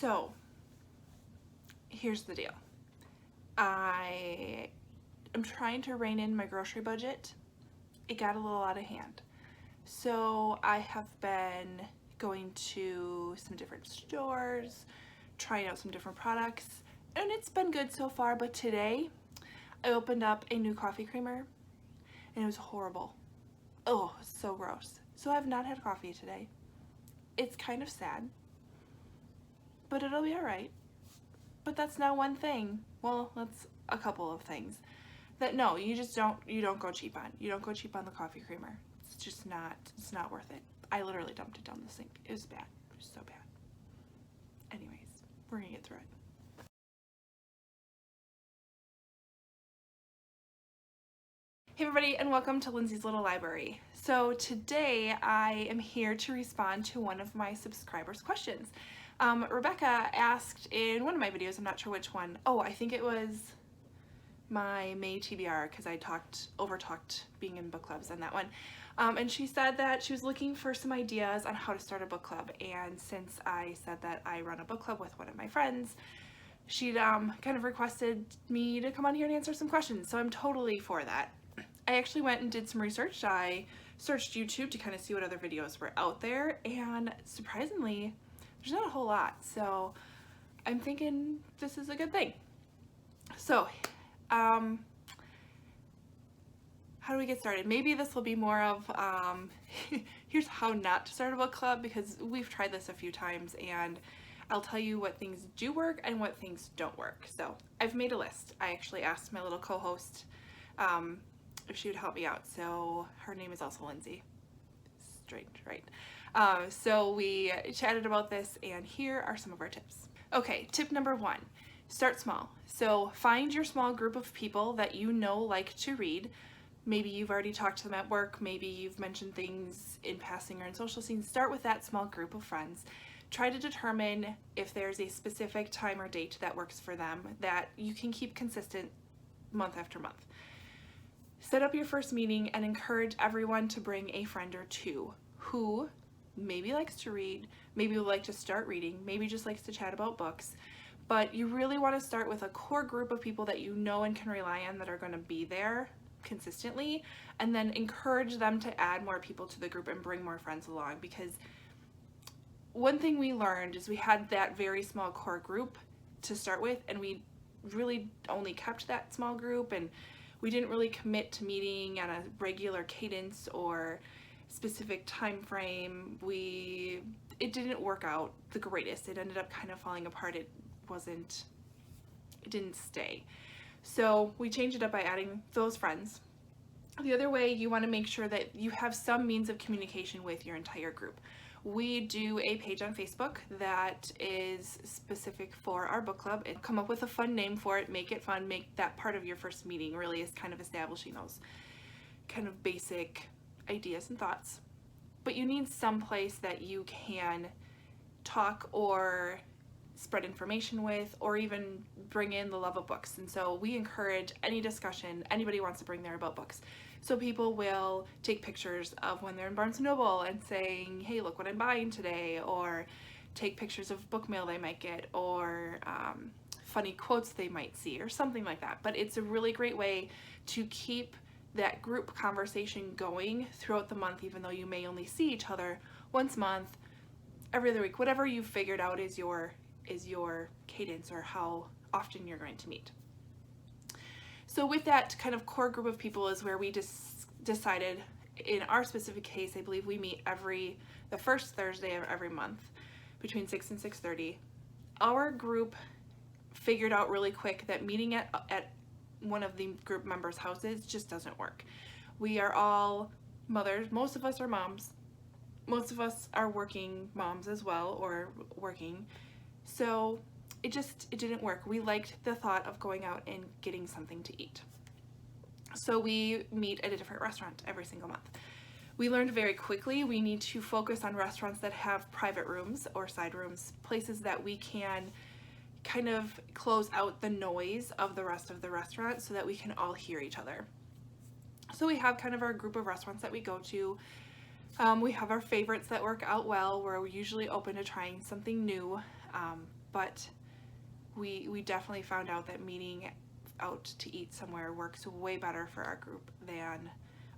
So here's the deal. I am trying to rein in my grocery budget. It got a little out of hand. So I have been going to some different stores, trying out some different products, and it's been good so far, but today I opened up a new coffee creamer and it was horrible. Oh, so gross. So I've not had coffee today. It's kind of sad, but it'll be alright. But that's not one thing. Well, that's a couple of things. That no, you don't go cheap on. You don't go cheap on the coffee creamer. It's not worth it. I literally dumped it down the sink. It was bad. It was so bad. Anyways, we're gonna get through it. Hey everybody, and welcome to Lindsay's Little Library. So today I am here to respond to one of my subscribers' questions. Rebecca asked in one of my videos, I'm not sure which one. Oh, I think it was my May TBR, because I over-talked being in book clubs on that one. And she said that she was looking for some ideas on how to start a book club, and since I said that I run a book club with one of my friends, she'd kind of requested me to come on here and answer some questions, so I'm totally for that. I actually went and did some research. I searched YouTube to kind of see what other videos were out there, and surprisingly, there's not a whole lot, so I'm thinking this is a good thing. So, how do we get started? Maybe this will be more of, here's how not to start a book club, because we've tried this a few times, and I'll tell you what things do work and what things don't work. So, I've made a list. I actually asked my little co-host if she would help me out. So, her name is also Lindsey. Strange, right? So we chatted about this, and here are some of our tips. Okay, tip number 1, start small. So find your small group of people that you know like to read. Maybe you've already talked to them at work, maybe you've mentioned things in passing or in social scenes. Start with that small group of friends. Try to determine if there's a specific time or date that works for them that you can keep consistent month after month. Set up your first meeting and encourage everyone to bring a friend or two who maybe likes to read, maybe would like to start reading, maybe just likes to chat about books, but you really want to start with a core group of people that you know and can rely on that are going to be there consistently, and then encourage them to add more people to the group and bring more friends along, because one thing we learned is we had that very small core group to start with, and we really only kept that small group, and we didn't really commit to meeting on a regular cadence or specific time frame. It didn't work out the greatest. It ended up kind of falling apart. It didn't stay. So we changed it up by adding those friends. The other way, you want to make sure that you have some means of communication with your entire group. We do a page on Facebook that is specific for our book club. Come up with a fun name for it, make it fun, make that part of your first meeting really is kind of establishing those kind of basic ideas and thoughts. But you need some place that you can talk or spread information with, or even bring in the love of books. And so we encourage any discussion anybody wants to bring there about books. So people will take pictures of when they're in Barnes & Noble and saying, hey, look what I'm buying today, or take pictures of book mail they might get, or funny quotes they might see, or something like that. But it's a really great way to keep that group conversation going throughout the month, even though you may only see each other once a month, every other week, whatever you've figured out is your cadence, or how often you're going to meet. So with that kind of core group of people is where we just decided, in our specific case, I believe we meet the first Thursday of every month between 6 and 6:30. Our group figured out really quick that meeting at one of the group members' houses just doesn't work. We are all mothers. Most of us are moms. Most of us are working moms as well, or working. So it didn't work. We liked the thought of going out and getting something to eat. So we meet at a different restaurant every single month. We learned very quickly we need to focus on restaurants that have private rooms or side rooms, places that we can kind of close out the noise of the rest of the restaurant so that we can all hear each other. So we have kind of our group of restaurants that we go to. We have our favorites that work out well. We're usually open to trying something new. but we definitely found out that meeting out to eat somewhere works way better for our group than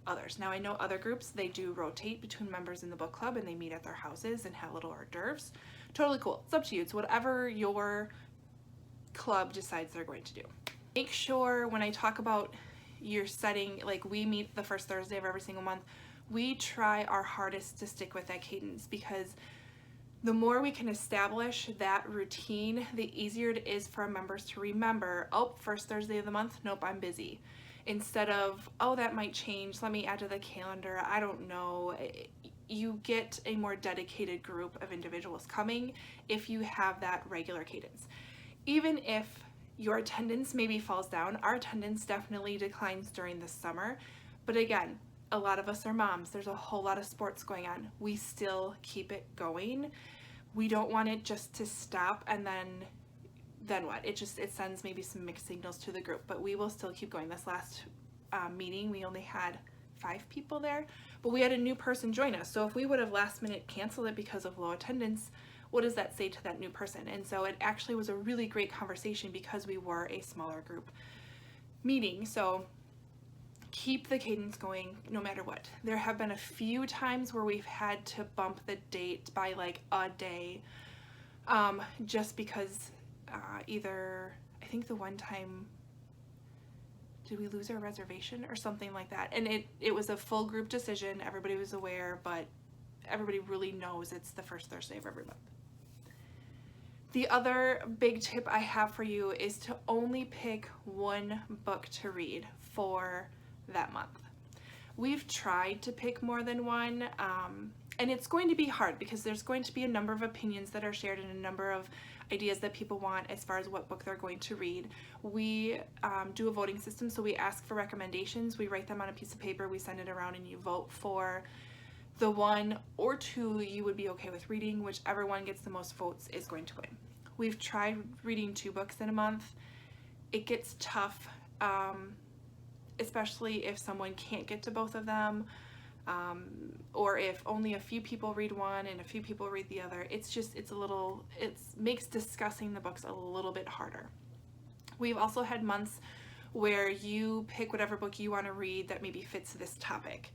others. Now I know other groups, they do rotate between members in the book club and they meet at their houses and have little hors d'oeuvres. Totally cool. It's up to you. It's whatever your club decides they're going to do. Make sure when I talk about your setting, like we meet the first Thursday of every single month, we try our hardest to stick with that cadence, because the more we can establish that routine, the easier it is for our members to remember, oh, first Thursday of the month, nope, I'm busy. Instead of, oh, that might change, let me add to the calendar, I don't know. You get a more dedicated group of individuals coming if you have that regular cadence. Even if your attendance maybe falls down, our attendance definitely declines during the summer, but again, a lot of us are moms. There's a whole lot of sports going on. We still keep it going. We don't want it just to stop and then what? It sends maybe some mixed signals to the group, but we will still keep going. This last meeting, we only had 5 people there, but we had a new person join us. So if we would have last minute canceled it because of low attendance, what does that say to that new person? And so it actually was a really great conversation because we were a smaller group meeting. So keep the cadence going no matter what. There have been a few times where we've had to bump the date by like a day, just because either, I think the one time, did we lose our reservation or something like that? And it was a full group decision. Everybody was aware, but everybody really knows it's the first Thursday of every month. The other big tip I have for you is to only pick one book to read for that month. We've tried to pick more than one, and it's going to be hard because there's going to be a number of opinions that are shared and a number of ideas that people want as far as what book they're going to read. We do a voting system, so we ask for recommendations. We write them on a piece of paper, we send it around, and you vote for the 1 or 2 you would be okay with reading. Whichever one gets the most votes is going to win. We've tried reading 2 books in a month. It gets tough, especially if someone can't get to both of them, or if only a few people read one and a few people read the other. It makes discussing the books a little bit harder. We've also had months where you pick whatever book you want to read that maybe fits this topic.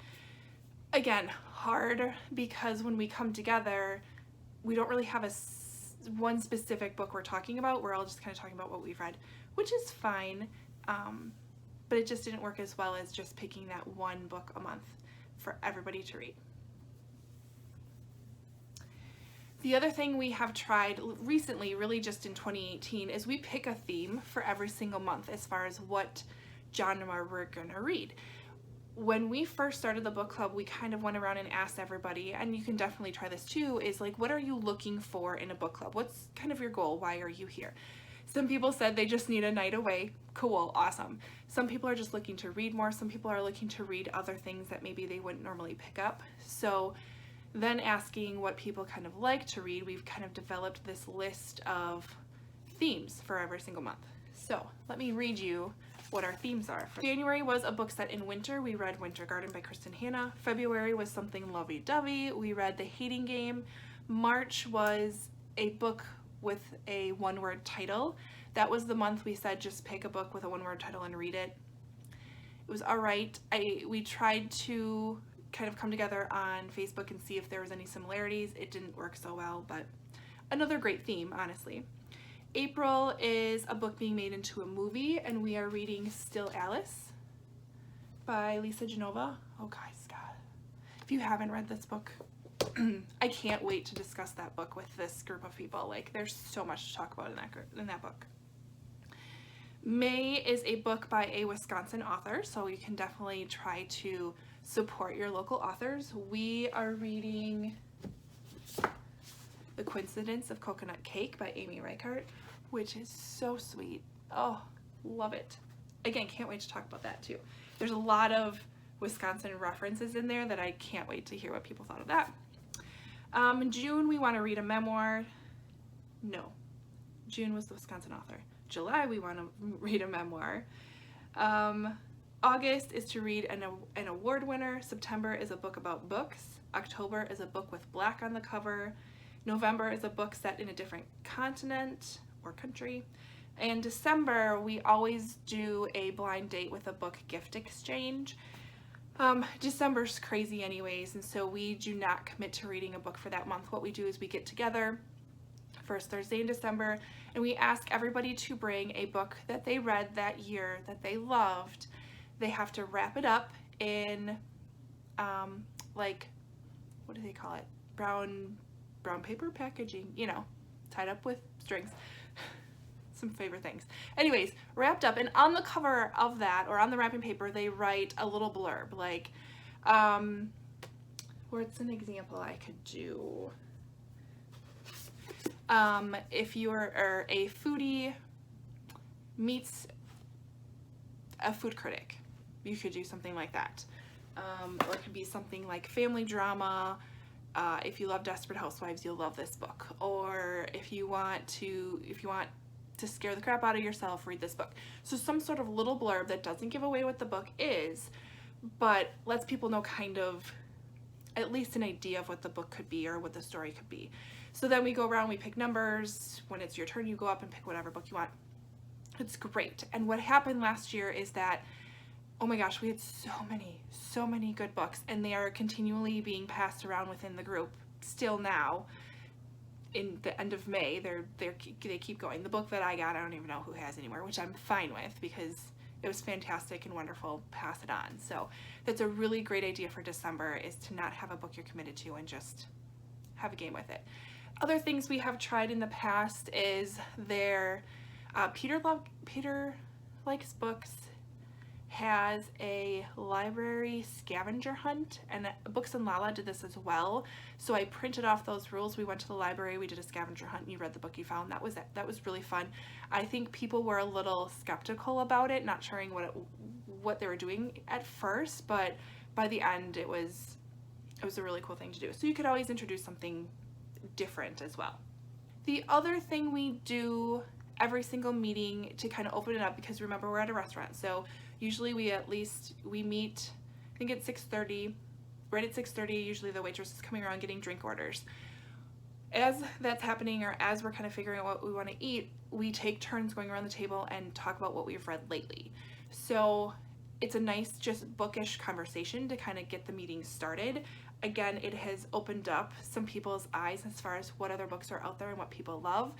Again, hard because when we come together, we don't really have one specific book we're talking about. We're all just kind of talking about what we've read, which is fine, but it just didn't work as well as just picking that one book a month for everybody to read. The other thing we have tried recently, really just in 2018, is we pick a theme for every single month as far as what genre we're gonna read. When we first started the book club, we kind of went around and asked everybody, and you can definitely try this too, is like, what are you looking for in a book club? What's kind of your goal? Why are you here? Some people said they just need a night away. Cool, awesome. Some people are just looking to read more. Some people are looking to read other things that maybe they wouldn't normally pick up. So then asking what people kind of like to read, we've kind of developed this list of themes for every single month. So let me read you what our themes are. January was a book set in winter. We read Winter Garden by Kristen Hanna. February was something lovey-dovey. We read The Hating Game. March was a book with a one-word title. That was the month we said just pick a book with a one-word title and read it. It was all right. We tried to kind of come together on Facebook and see if there was any similarities. It didn't work so well, but another great theme, honestly. April is a book being made into a movie, and we are reading Still Alice by Lisa Genova. Oh guys, God, if you haven't read this book, I can't wait to discuss that book with this group of people. Like, there's so much to talk about in that book. May is a book by a Wisconsin author, so you can definitely try to support your local authors. We are reading The Coincidence of Coconut Cake by Amy Reichardt, which is so sweet. Oh, love it. Again, can't wait to talk about that too. There's a lot of Wisconsin references in there that I can't wait to hear what people thought of that. In June, we want to read a memoir. No, June was the Wisconsin author. July, we want to read a memoir. August is to read an award winner. September is a book about books. October is a book with black on the cover. November is a book set in a different continent or country. And December, we always do a blind date with a book gift exchange. December's crazy anyways, and so we do not commit to reading a book for that month. What we do is we get together first Thursday in December, and we ask everybody to bring a book that they read that year that they loved. They have to wrap it up in, like, what do they call it? Brown paper packaging, you know, tied up with strings. Some favorite things. Anyways, wrapped up, and on the cover of that, or on the wrapping paper, they write a little blurb, like, what's an example I could do? If you're a foodie meets a food critic, you could do something like that. Or it could be something like family drama. If you love Desperate Housewives, you'll love this book. Or if you want to scare the crap out of yourself, read this book. So some sort of little blurb that doesn't give away what the book is, but lets people know kind of at least an idea of what the book could be or what the story could be. So then we go around, we pick numbers. When it's your turn, you go up and pick whatever book you want. It's great. And what happened last year is that, oh my gosh, we had so many good books, and they are continually being passed around within the group still now. In the end of May, they keep going. The book that I got, I don't even know who has anymore, which I'm fine with because it was fantastic and wonderful. Pass it on. So that's a really great idea for December, is to not have a book you're committed to and just have a game with it. Other things we have tried in the past is Peter Likes Books has a library scavenger hunt, and Books and Lala did this as well. So I printed off those rules. We went to the library, we did a scavenger hunt, and you read the book you found. That was really fun. I think people were a little skeptical about it, not sure what they were doing at first, but by the end it was a really cool thing to do. So you could always introduce something different as well. The other thing we do every single meeting to kind of open it up, because remember, we're at a restaurant, so usually we meet, I think at 6:30. Right at 6:30, usually the waitress is coming around getting drink orders. As that's happening, or as we're kind of figuring out what we want to eat, we take turns going around the table and talk about what we've read lately. So it's a nice, just bookish conversation to kind of get the meeting started. Again, it has opened up some people's eyes as far as what other books are out there and what people love.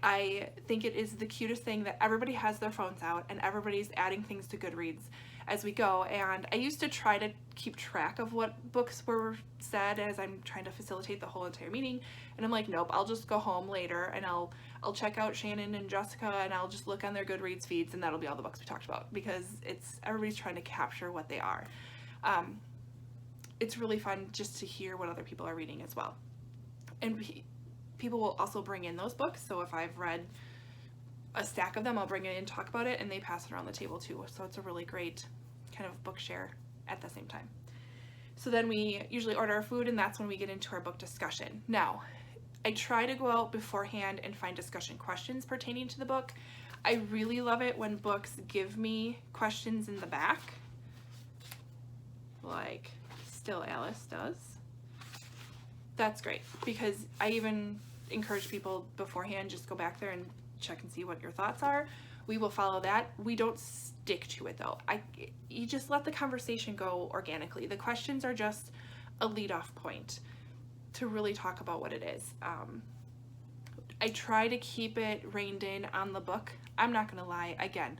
I think it is the cutest thing that everybody has their phones out and everybody's adding things to Goodreads as we go. And I used to try to keep track of what books were said as I'm trying to facilitate the whole entire meeting. And I'm like, nope, I'll just go home later and I'll check out Shannon and Jessica and I'll just look on their Goodreads feeds and that'll be all the books we talked about, because everybody's trying to capture what they are. It's really fun just to hear what other people are reading as well. And people will also bring in those books. So if I've read a stack of them, I'll bring it in and talk about it, and they pass it around the table too. So it's a really great kind of book share at the same time. So then we usually order our food, and that's when we get into our book discussion. Now, I try to go out beforehand and find discussion questions pertaining to the book. I really love it when books give me questions in the back, like Still Alice does. That's great, because I even encourage people beforehand, just go back there and check and see what your thoughts are. We will follow that. We don't stick to it though. You just let the conversation go organically. The questions are just a lead-off point to really talk about what it is. I try to keep it reined in on the book. I'm not gonna lie, again,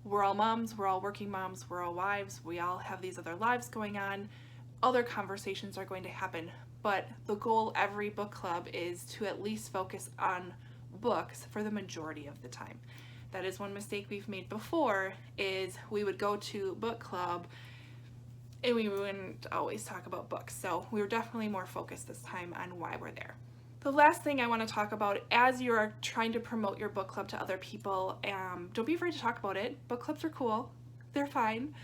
we're all moms, we're all working moms, we're all wives, we all have these other lives going on. Other conversations are going to happen, but the goal every book club is to at least focus on books for the majority of the time. That is one mistake we've made before, is we would go to book club and we wouldn't always talk about books. So we were definitely more focused this time on why we're there. The last thing I want to talk about, as you're trying to promote your book club to other people, don't be afraid to talk about it. Book clubs are cool. They're fine.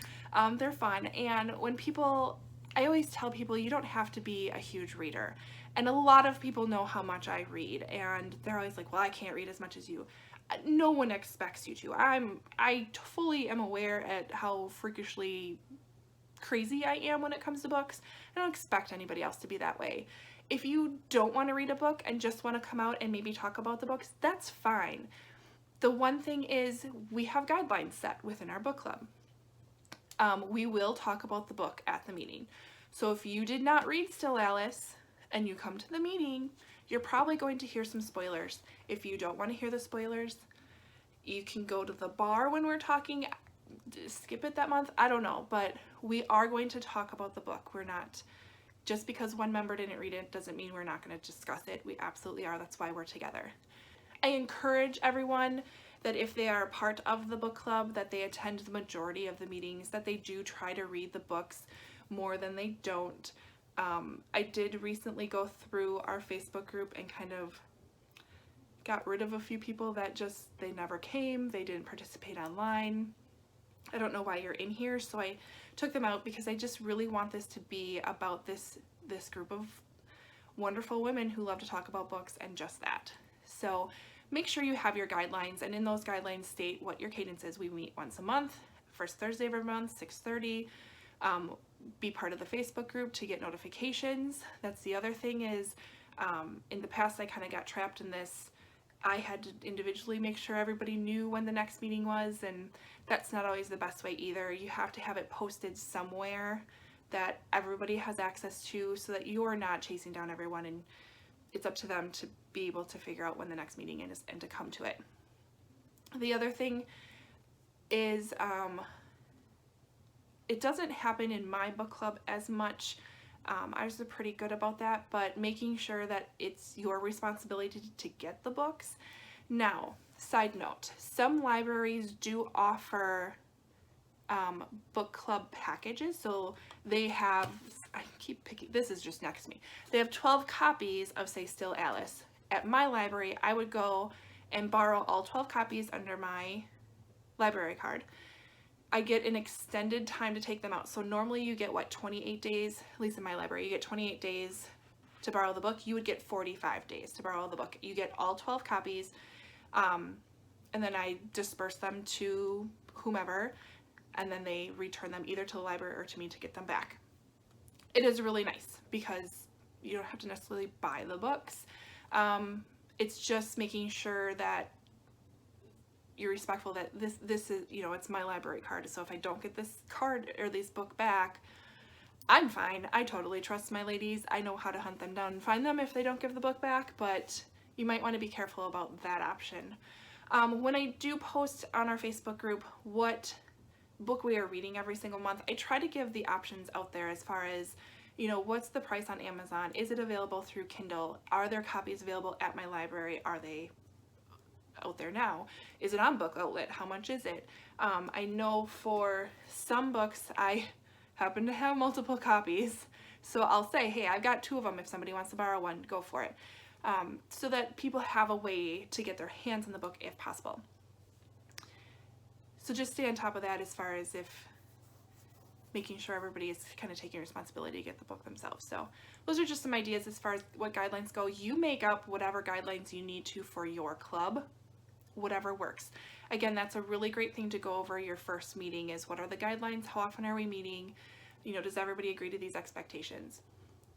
They're fun. And when I always tell people, you don't have to be a huge reader. And a lot of people know how much I read, and they're always like, well, I can't read as much as you. No one expects you to. I fully am aware at how freakishly crazy I am when it comes to books. I don't expect anybody else to be that way. If you don't want to read a book and just want to come out and maybe talk about the books, that's fine. The one thing is we have guidelines set within our book club. We will talk about the book at the meeting. So if you did not read Still Alice and you come to the meeting, you're probably going to hear some spoilers. If you don't want to hear the spoilers, you can go to the bar when we're talking, skip it that month, I don't know, but we are going to talk about the book. We're not, just because one member didn't read it doesn't mean we're not going to discuss it. We absolutely are. That's why we're together. I encourage everyone that if they are a part of the book club, that they attend the majority of the meetings, that they do try to read the books more than they don't. I did recently go through our Facebook group and kind of got rid of a few people that just, they never came, they didn't participate online. I don't know why you're in here, so I took them out because I just really want this to be about this group of wonderful women who love to talk about books and just that. So make sure you have your guidelines, and in those guidelines state what your cadence is. We meet once a month, first Thursday of every month, 6:30. Be part of the Facebook group to get notifications. That's the other thing is, in the past I kind of got trapped in this. I had to individually make sure everybody knew when the next meeting was, and that's not always the best way either. You have to have it posted somewhere that everybody has access to so that you're not chasing down everyone, and it's up to them to be able to figure out when the next meeting is and to come to it. The other thing is, it doesn't happen in my book club as much. Ours are pretty good about that, but making sure that it's your responsibility to get the books. Now, side note, some libraries do offer book club packages. So they have, I keep picking, this is just next to me. They have 12 copies of, say, Still Alice. At my library, I would go and borrow all 12 copies under my library card. I get an extended time to take them out. So normally you get, what, 28 days? At least in my library, you get 28 days to borrow the book. You would get 45 days to borrow the book. You get all 12 copies, and then I disperse them to whomever, and then they return them either to the library or to me to get them back. It is really nice because you don't have to necessarily buy the books. It's just making sure that you're respectful that this is, you know, it's my library card. So if I don't get this card or this book back, I'm fine. I totally trust my ladies. I know how to hunt them down and find them if they don't give the book back, but you might want to be careful about that option. When I do post on our Facebook group what book we are reading every single month, I try to give the options out there as far as, you know, what's the price on Amazon? Is it available through Kindle? Are there copies available at my library? Are they out there now? Is it on Book Outlet? How much is it? I know for some books I happen to have multiple copies, so I'll say, hey, I've got 2 of them. If somebody wants to borrow one, go for it. So that people have a way to get their hands on the book if possible. So just stay on top of that as far as if making sure everybody is kind of taking responsibility to get the book themselves. So those are just some ideas as far as what guidelines go. You make up whatever guidelines you need to for your club, whatever works. Again, that's a really great thing to go over your first meeting is what are the guidelines? How often are we meeting? You know, does everybody agree to these expectations?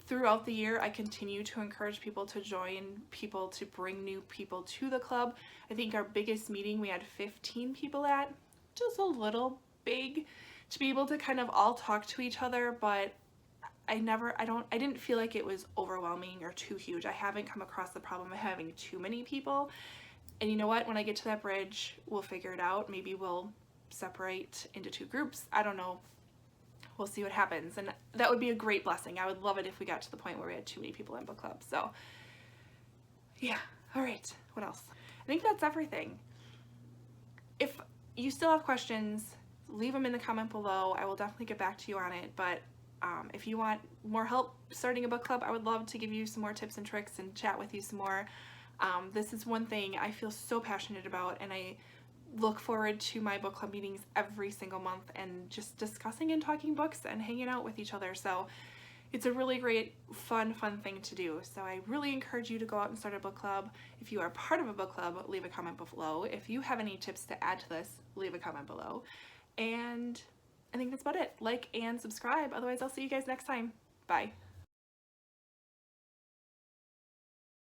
Throughout the year, I continue to encourage people to join, people to bring new people to the club. I think our biggest meeting we had 15 people at, just a little big to be able to kind of all talk to each other, but I didn't feel like it was overwhelming or too huge. I haven't come across the problem of having too many people. And you know what? When I get to that bridge, we'll figure it out. Maybe we'll separate into 2 groups. I don't know. We'll see what happens. And that would be a great blessing. I would love it if we got to the point where we had too many people in book club. So yeah. All right. What else? I think that's everything. If you still have questions, leave them in the comment below. I will definitely get back to you on it. But if you want more help starting a book club, I would love to give you some more tips and tricks and chat with you some more. This is one thing I feel so passionate about, and I look forward to my book club meetings every single month and just discussing and talking books and hanging out with each other. So it's a really great, fun thing to do. So I really encourage you to go out and start a book club. If you are part of a book club, leave a comment below. If you have any tips to add to this, leave a comment below. And I think that's about it. Like and subscribe. Otherwise, I'll see you guys next time. Bye.